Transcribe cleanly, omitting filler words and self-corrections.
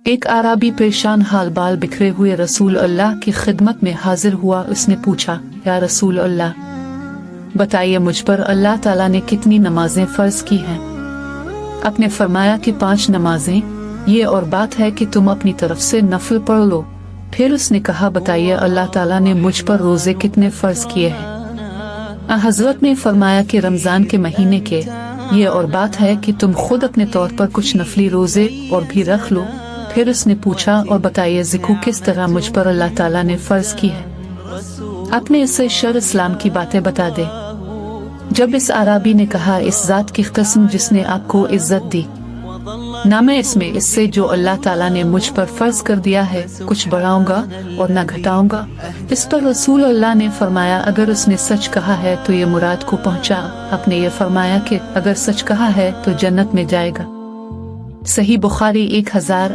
ایک आराबी परेशान हाल बाल बिखरे हुए रसूल अल्लाह की खिदमत में हाजिर हुआ। उसने पूछा, या रसूल अल्लाह, बताइए मुझ पर अल्लाह ताला ने कितनी नमाजें फर्ज की हैं? आपने फरमाया कि 5 नमाजें। ये और बात है कि तुम अपनी तरफ से नफल पढ़ लो। फिर उसने कहा, बताइए अल्लाह ताला ने मुझ पर रोजे कितने फर्ज किए हैं? हजरत ने फरमाया कि रमजान के महीने के। ये और बात है कि तुम खुद अपने तौर पर कुछ नफली रोजे और भी रख लो। फिर उसने पूछा, और बताइए ज़िक्र किस तरह मुझ पर अल्लाह ताला ने फर्ज की है? आपने इससे शर इस्लाम की बातें बता दे। जब इस आराबी ने कहा, इस जात की कसम जिसने आपको इज्जत दी, ना मैं इसमें इससे जो अल्लाह ताला ने मुझ पर फर्ज कर दिया है कुछ बढ़ाऊंगा और न घटाऊंगा। इस पर रसूल अल्लाह ने फरमाया, अगर उसने सच कहा है तो ये मुराद को पहुंचा। आपने ये फरमाया कि अगर सच कहा है तो जन्नत में जाएगा। सही बुखारी 1008।